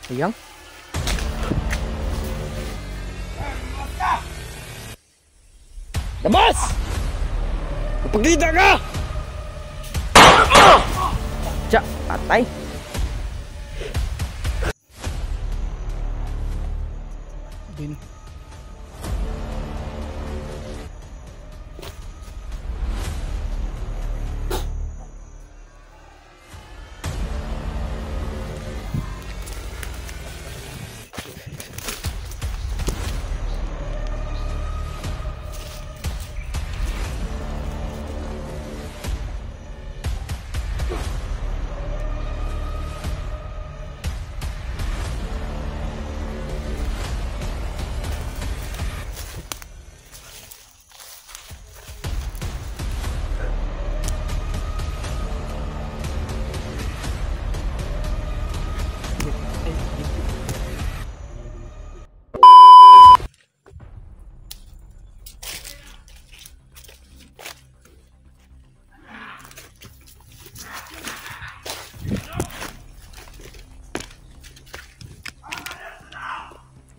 Sayang. Labas! Kapagkita ka! Tsa, patay. Din.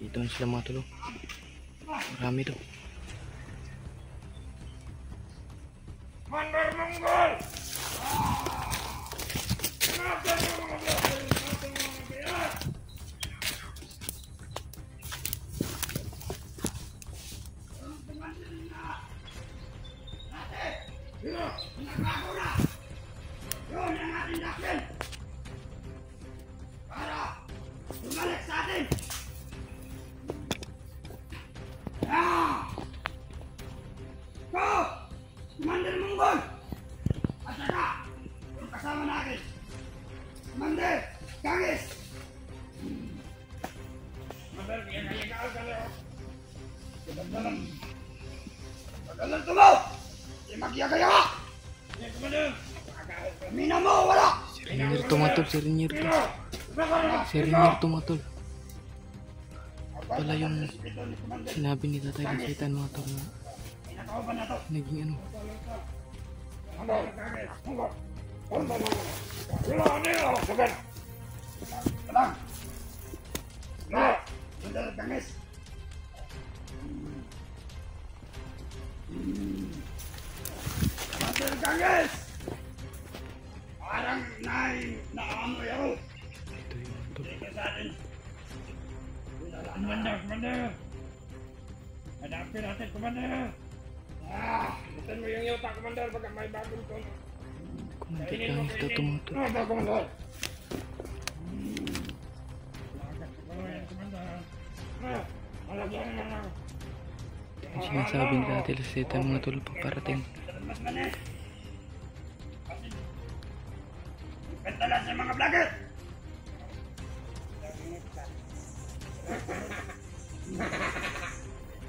Dito na sila mga tulong. Marami daw. Mandar Mongol! Yun ang ating dakil! Para bumalik sa atin! Go! Commander Mongol! At saka, yung kasama natin, Commander Gangis! Commander, kaya ka na yun. Pagdalan tumaw! Di magyagaya ka! Commander! Mina mo, wala! Serinir tumatol, serinir to. Serinir tumatol. Pala yung sinabi ni Tatay Lasitan mga tol na naging ano. Gangis! Parang naamoy ako. Ito yung tol. Commander! Hanapin natin, Commander! Bitan mo yung yuta, Commander, baka may bagong tono. Commander Gangis daw tumatol. Commander! Yung sinasabi ni Tatay Lasitan mga tol paparating. Pantala sa mga vlogger!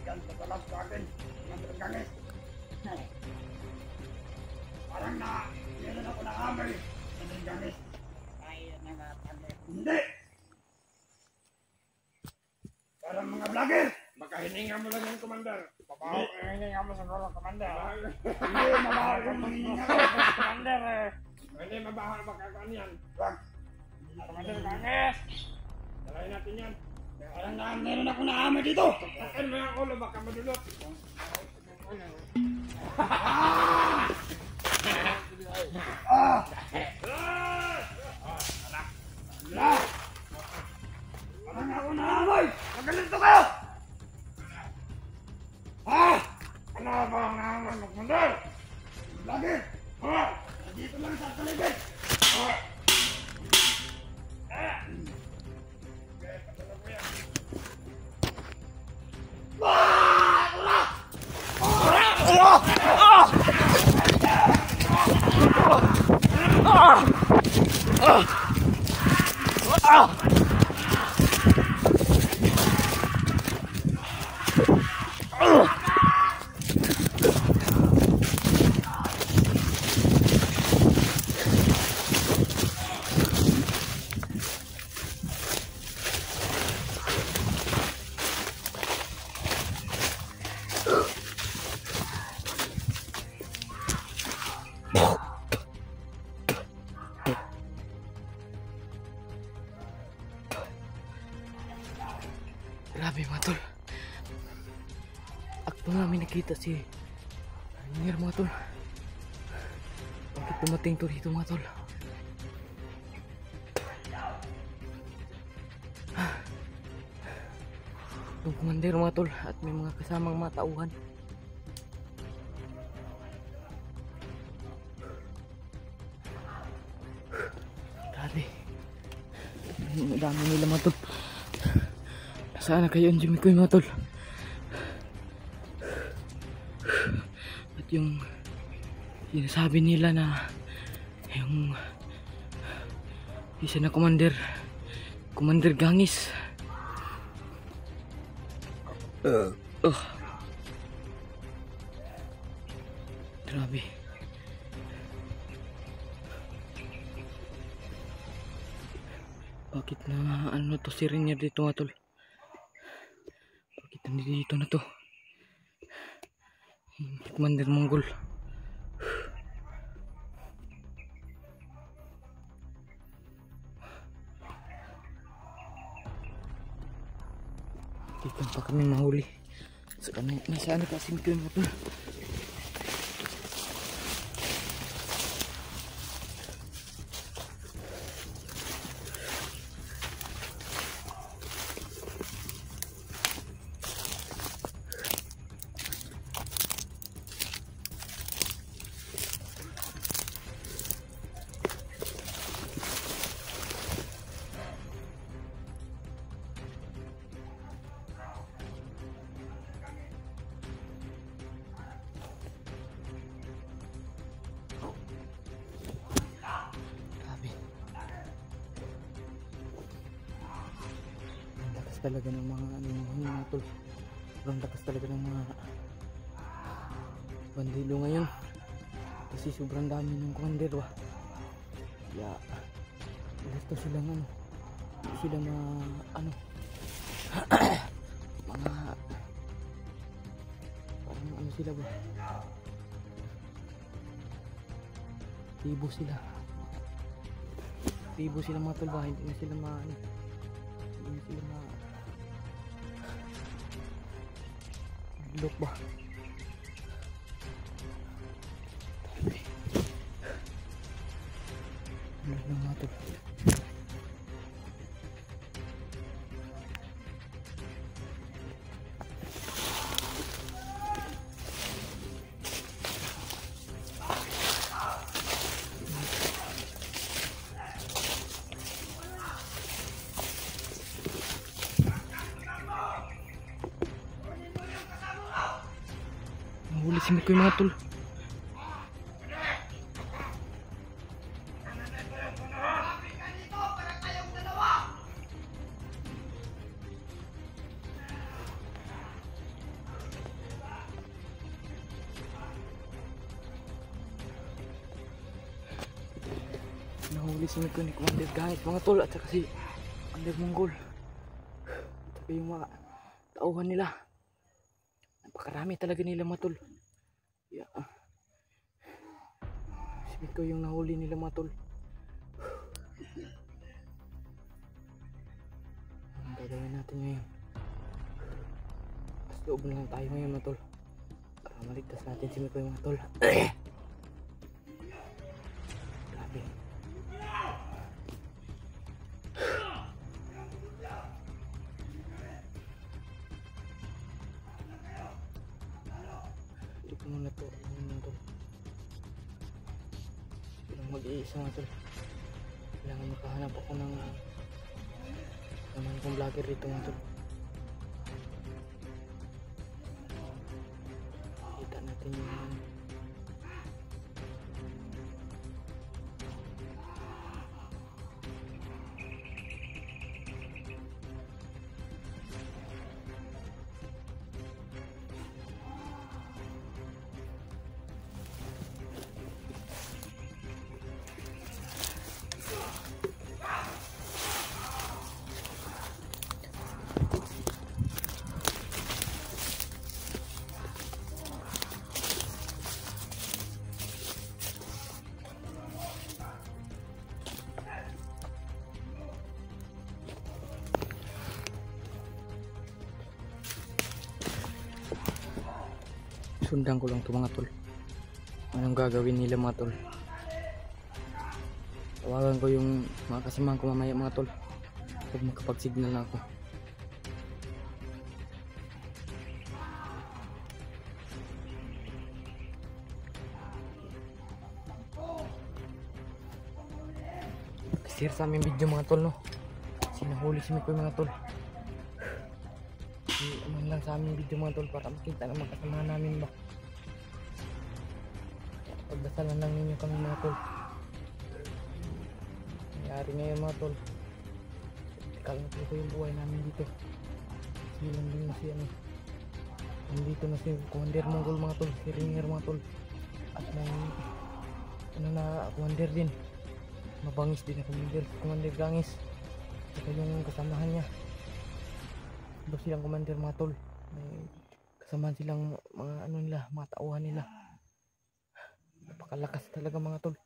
Ganto talag sa akin, Commander Gangis. Parang meron ako na amoy, Commander Gangis. Hindi! Parang mga vlogger! Baka hininga mo lang yung Commander. Pabaho, hininga mo sa kolong Commander. Hindi, mabaho yung hininga ko, Commander. Hindi, mabaho na baka kuan yan. Wag! Commander Gangis! Dalayin natin yan. Parang meron ako na amoy dito. Takin mo yung ulo, baka madulot. Parang ako na amoy. Magalinto kayo. Ano ba ang amoy mo, Commander? Lagi. Dito lang sa paligid. Doon namin nakita si Rainier mga tol. Bakit pumating to dito mga tol? Yung commander mga tol at may mga kasamang mga tauhan. Grabe. Ang dami nila mga tol. Nasaan na kayo ang Jimmy ko mga tol? At yung sinasabi nila na yung isa na commander Gangis. Grabe. Bakit na ano to si Rainier dito nga tol? Bakit nandito na to? Commander Mongol. Dito pa kami mahuli. So, nasaan na kasi ito yung ito? Talaga ng mga mga tol. Sobrang lakas talaga ng mga bandido ngayon kasi sobrang dami ng commander ba. Kaya gusto silang ano, hindi sila ano mga parang ano sila ba, tibo sila mga tol ba. Hindi na sila look ba? Ano nga ito? Nahuli si Mikoy mga tol. Nahuli si Mikoy ni Commander Gangis mga tol at saka si Commander Mongol. At saka yung mga tauhan nila. Napakarami talaga nila mga tol. Yeah. Si Mikoy yung nahuli nila mga tol. Ang gagawin natin ngayon? Mas loob na lang tayo ngayon mga tol. Para maligtas natin si Mikoy mga tol. Grabe. Muna to, mag-iisa nga tol. Kailangan makahanap ako ng naman kong vlogger dito nga tol. Kita natin yung Sundan ko lang to mga tol. Anong gagawin nila mga tol? Tawagan ko yung mga kasamahan ko mamaya mga tol. Pag makapag-signal na ako. Share sa aming video mga tol, no? Sinahuli si Mikoy mga tol. Ano lang sa aming video mga tol para makita ng mga kasamahan namin ba. Pagdasalan lang ninyo kami mga tol. Nangyari ngayon mga tol. Tikal na po yung buhay namin dito. Silang din na si ano. Nandito na si Commander Mongol mga tol. Si Ringer mga tol. At may ano na Commander din. Mabangis din na Commander Gangis. Ito yung kasamahan niya. Ito silang Commander mga tol. May kasamahan silang mga ano nila, mga tauhan nila. Napakalakas talaga mga tol.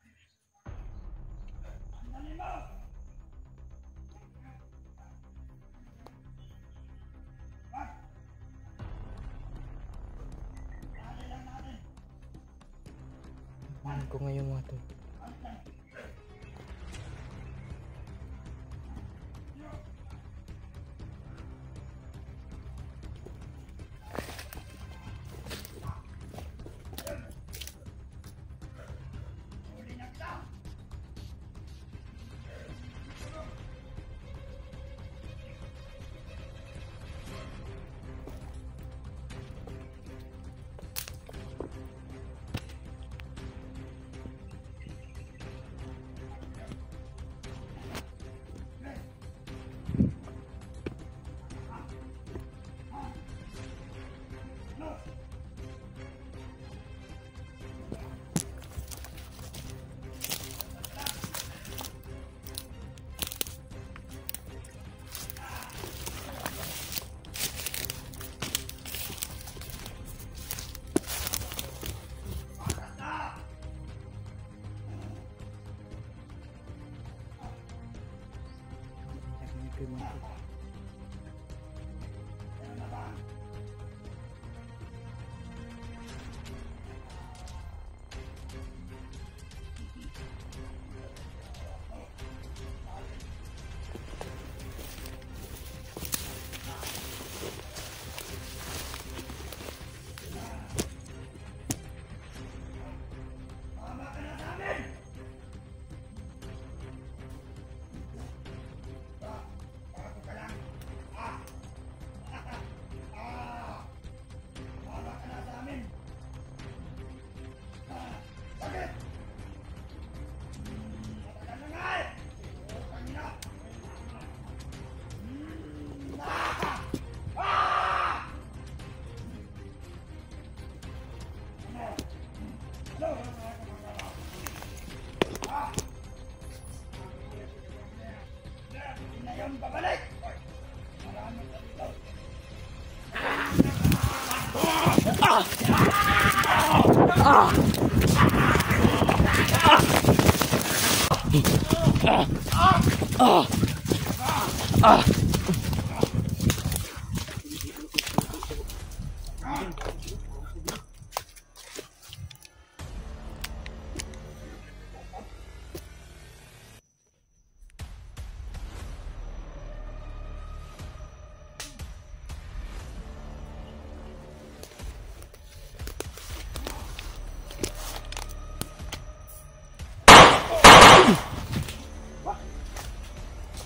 Ko ngayon mga tol.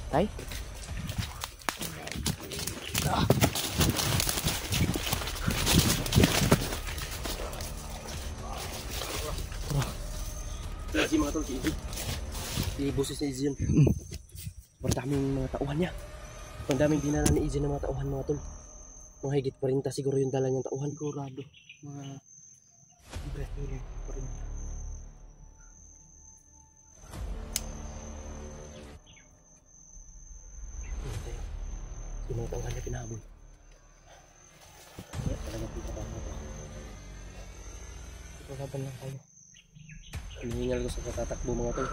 Tay? Si mga tol, si Izzy. Si boses ni Izzy yun. Sobrang daming mga tauhan niya. Ang daming dinala ni Izzy ng mga tauhan mga tol. Mga higit 40 siguro yung dala niyang tauhan. Sigurado. Mga Brazilian pa rin. Yung mga tauhan niya pinahabol. Kaya talaga pinabang mo to. Ipagaban lang kayo. Hinihingal ko sa katatakbo mga tol.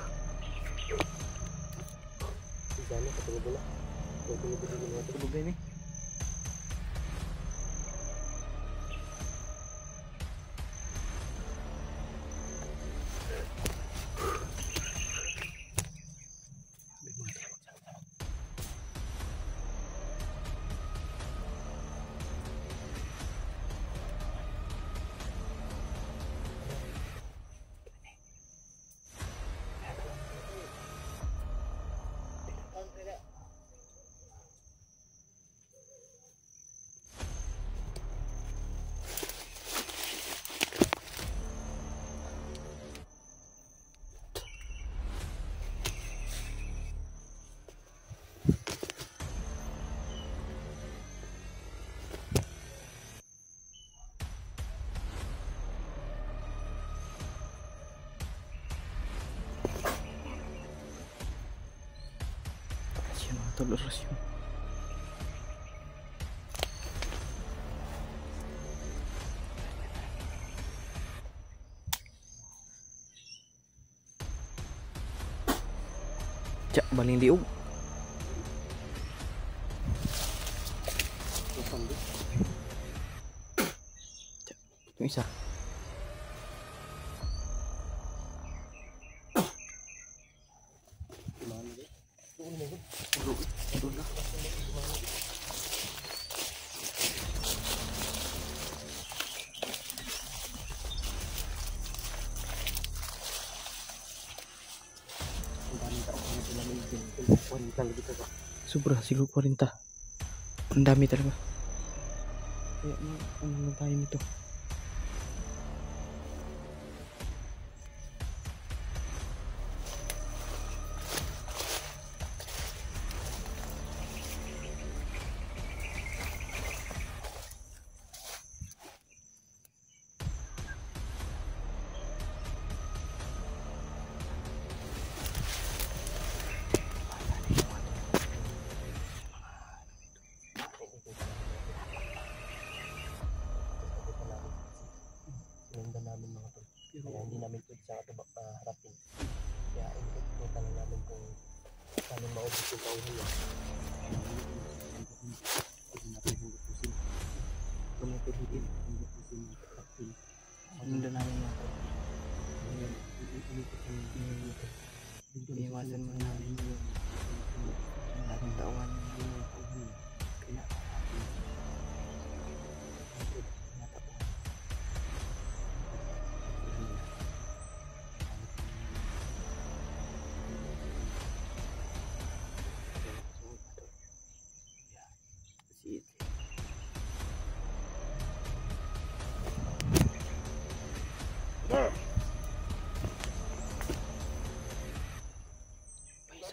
Sana katulog na. Katulog na mga tol. Tulog din eh. tol, orasyon. Tsak, baling liog. Tsak, yung isa. Sobra, siguro 40. Ang dami talaga. Kaya ano na tayo nito. Sinundan namin mga tol. Kaya hindi namin pwede sa harapin. Kaya inututan lang namin kung paano maubos yung tauhan niya. Hindi natin hunggutusin. Kung natin higit, hunggutusin yung harapin. Sinundan namin mga tol. Iiwasan mo namin yung ating tauhan. Kaya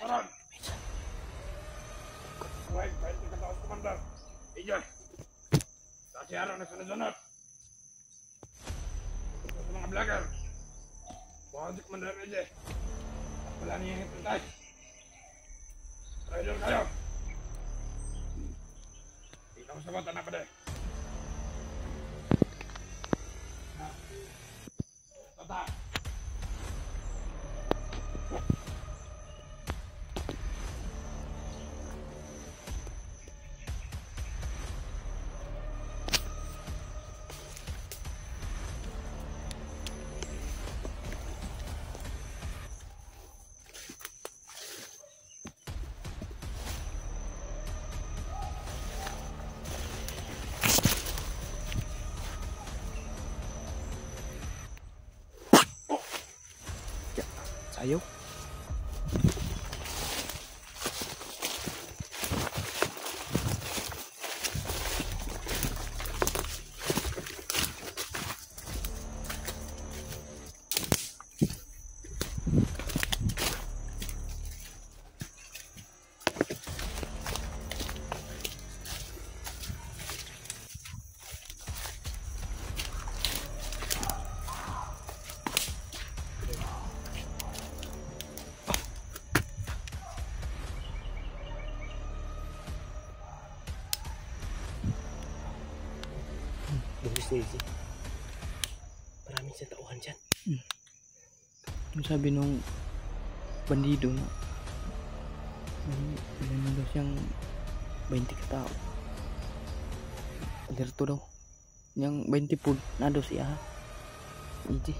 Karan! Buhay, kahit di kataas komandar. Iyan! Kasi araw na sunod-sunod. Sa mga vlogger. Buhay si komandar Ije. Wala niya yung hintay. Rider kayo. Hindi ka masabatan na pa de. Tata! ayaw. Buhos na easy. Maraming sa tauhan dyan. Yung sabi nung bandido na ilan na daw siyang 20 katao. Alerto daw. Yang 20 po na daw siya. Easy.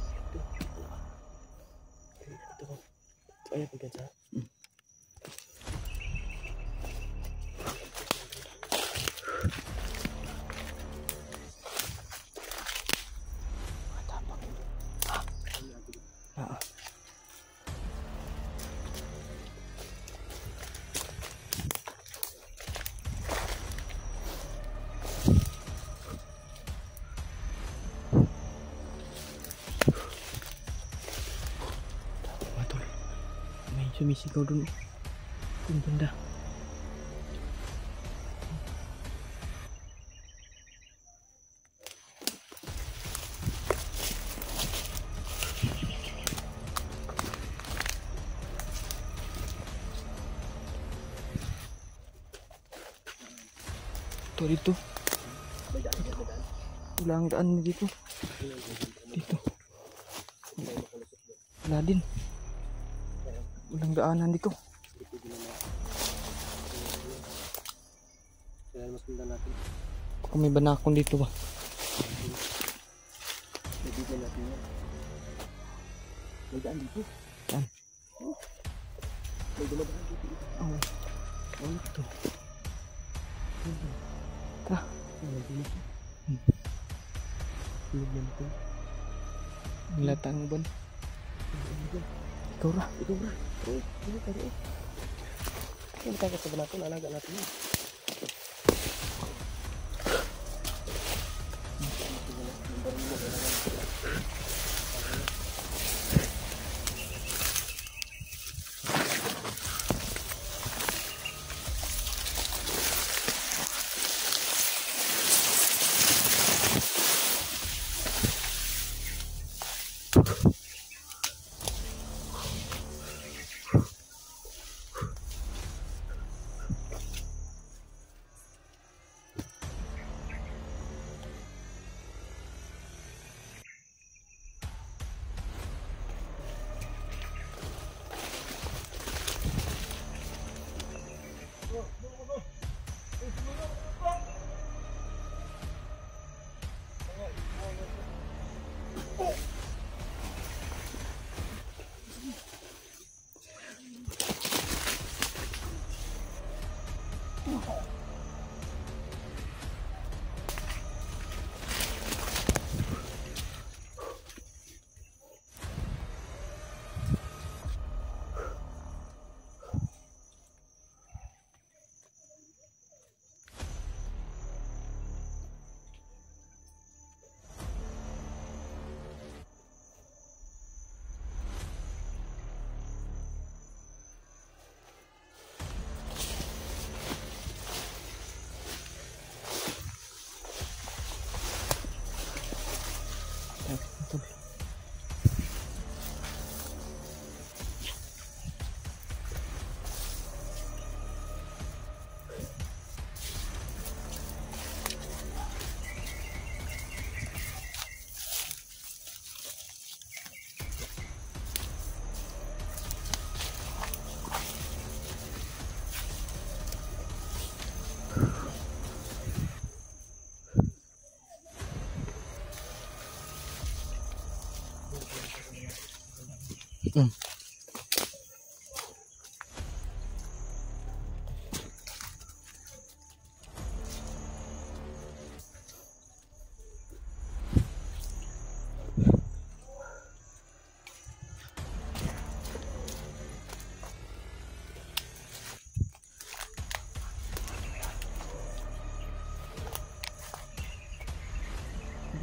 Ito ko. Ayaw ko dyan sa. Sumisigaw dun. Yung banda. Dito. May daan yan, may daan. Wala ang daan dito. Dito. May makalusot yun. Wala din. Walang daanan dito. Hindi pwede na kaya mas punta natin. Baka may banakon dito ba? Nabigyan natin yan. May daan dito. Saan? May dumadaan dito. Oo. Oh, ito. Tara. Nilataan mo ba? Ikaw ra. Ito bro. Ito kaya. Yung takas sa banato, alaga natin yun.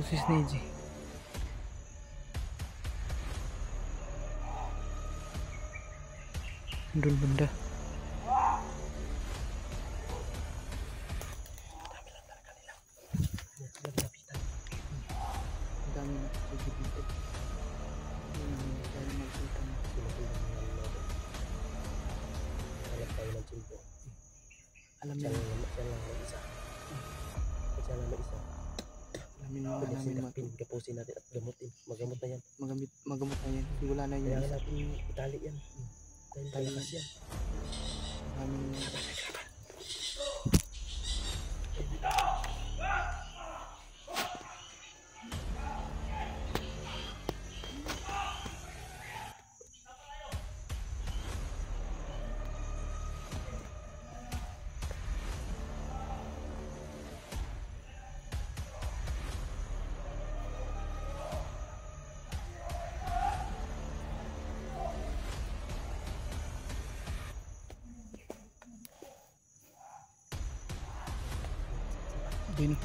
Boses na EJ. Doon banda. Ang dami na tubig dito. Hindi namin tayo magkita na. Alam tayo ng chimpo. Alam Siya niyo, lang mag-isa. Siya lang mag-isa. alamin mga namin Silapin, kapusin natin at gamutin. Magamot na yan. magamot na yan. Hindi wala na yun. Kailangan natin itali yan. Dahil talakas yan. Maraming din.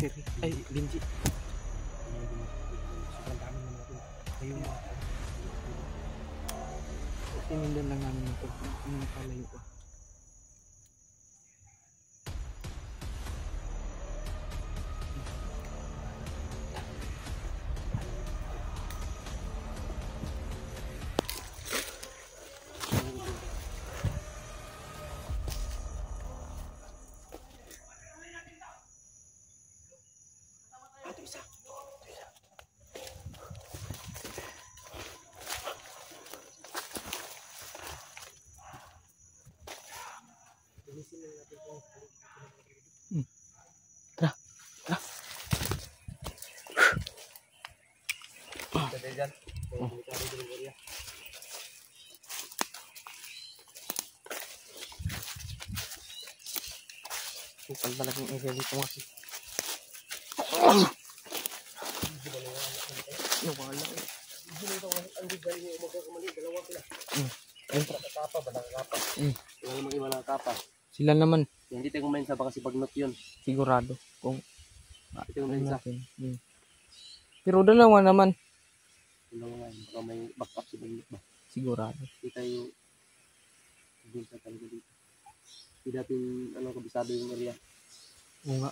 Jerry. Ay, Benji. Sobrang dami naman natin. Kayo mga Tinindan lang namin ito. Ano nakalayo pa. Tara. Tara. Kasi dyan. Kupal talagang area dito kasi. Nawala eh. Ang design niya, magkakamali, dalawa sila. Ay, Nakakapa ba? Nakakapa. Wala namang iba nakakapa. sila naman. Hindi tayo kumain sa baka si Bagnot yun. Sigurado. Kung Ito yung kumain sa. natin. Pero dalawa naman. Ano nga, baka may backup si Bagnot ba? Sigurado. Hindi tayo doon sa talaga dito. Hindi natin, kabisado yung area. Oo nga.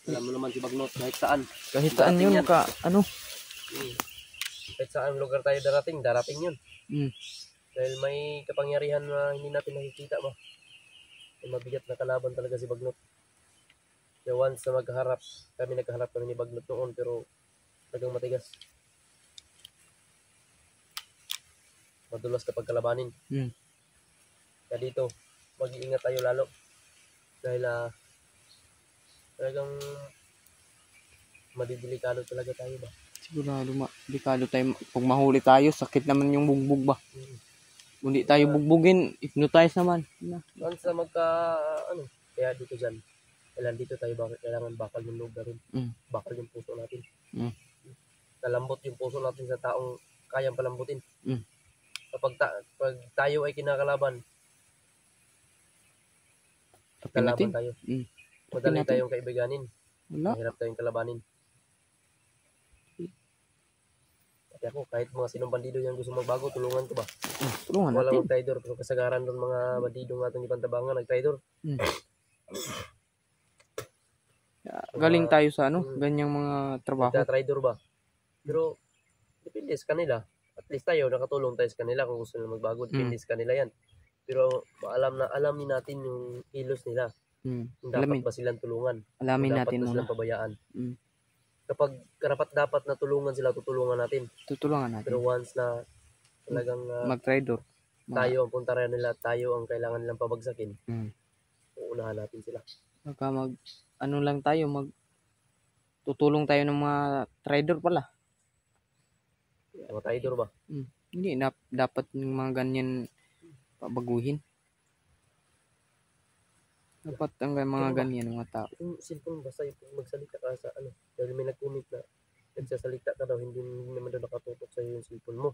Alam mo naman si Bagnot, kahit saan. Kahit saan yun, yan. Kahit saan lugar tayo darating yun. Dahil may kapangyarihan na hindi natin nakikita ba. May mabigat na kalaban talaga si Bagnot. Kaya once na nagkaharap kami ni Bagnot noon, pero talagang matigas. Madulas kapag kalabanin. Kaya dito, mag-iingat tayo lalo. Dahil talagang madidelikado talaga tayo ba. Sigurado delikado tayo. Pag mahuli tayo, sakit naman yung bugbog ba. Kung di tayo bugbugin, hypnotize naman. Once na kaya dito dyan, kailangan dito tayo kailangan bakal yung loob na rin. Bakal yung puso natin. Kalambot yung puso natin sa taong kayang palambutin. Kapag tayo ay kinakalaban, kalaban tayo. Madali tayong kaibiganin. Mahirap tayong kalabanin. Kasi ako, kahit mga sinong bandido yung gusto magbago, tulungan ko ba? Tulungan Wala natin. mag-traidor. Pero kasagaran doon mga bandido nga itong ipantabangan, nag-traidor. Galing tayo sa ganyang mga trabaho. Nagka-traidor ba? Pero, depende sa kanila. At least tayo, nakatulong tayo sa kanila kung gusto nila magbago. Depende sa kanila yan. Pero, alamin natin yung kilos nila. Kung dapat ba silang tulungan. Alamin natin dapat ba muna. silang pabayaan. Kapag karapat-dapat na tulungan sila, tutulungan natin. Tutulungan natin. Pero once na talagang Mag-traidor. tayo ang puntaran nila, tayo ang kailangan nilang pabagsakin, uunahan natin sila. Baka lang tayo, tutulong tayo ng mga trader pala. Mga traidor ba? Hindi, dapat yung mga ganyan pabaguhin. Dapat ang mga ganyan mga tao. Yung cellphone basta yung magsalita ka sa dahil may nag-comment na nagsasalita ka daw, hindi naman daw nakatutok sa yung cellphone mo.